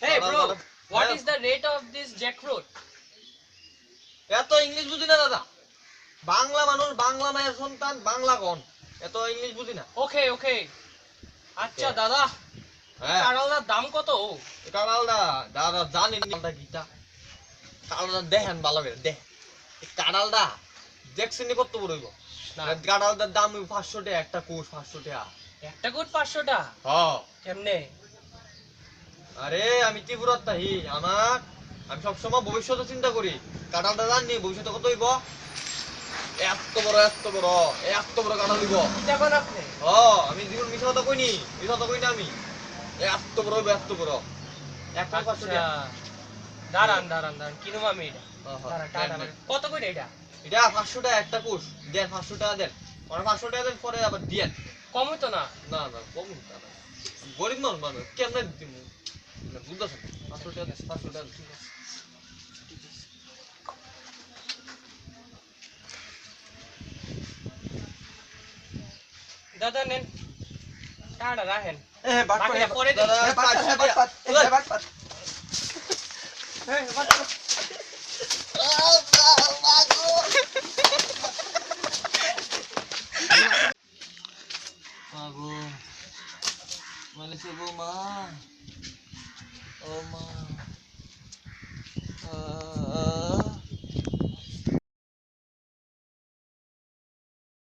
Hey bro, what is the rate of this jackfruit? এত English বুঝি না দাদা, বাংলা মানুষ, বাংলা মায়ের সন্তান, বাংলা কোন, এত ইংলিশ বুঝি না। Okay. আচ্ছা দাদা, হ্যাঁ, কাঁড়ালটার দাম কত? কাঁড়ালটা দাদা জানেন কাঁড়ালটা কিটা? কাঁড়ালটা দেখেন ভালো করে দেখ, এই কাঁড়ালটা দেখছেন কত বড় হইব? না, কাঁড়ালটার দাম 500 টাকা, একটা কোষ 500 টাকা। একটা গুড 500 টা? হ্যাঁ, কেমনে? আরে আমি ত্রিপুরার তাহি, আমি সবসময় ভবিষ্যতে চিন্তা করি। কাঁঠালটা জানি ভবিষ্যতে কত হইব? এত বড় এত বড় এত বড় কাঁঠাল হইব। দেখুন আপনি। আমি জীবন মিছা কথা কইনি, মিছা কথা কইনি আমি। এত বড় হইব, এত বড়। একটা 500 আচ্ছা, টাকা। দাঁড়ান কিনুম আমি এটা। দাঁড়ান, টাকা দেন। কত করে এটা? এটা 500 টাকা একটা কোষ। দেন 500 টাকা দেন। আর 500 টাকা দেন, পরে আবার দিয়েন। কম হইতো না? না না, কম না। গরিব মানুষ কেমনে দিমু? বুঝতেছেন? 500 টাকা 500 টাকা। দাদা নেন, টাকাটা রাখেন। এ বাট বাকিটা পরে দিন। দাদা, এ বাট এ বাট বাট এ বাট বাট এ বাট মাগো, মালিশে গো মা, ও মা,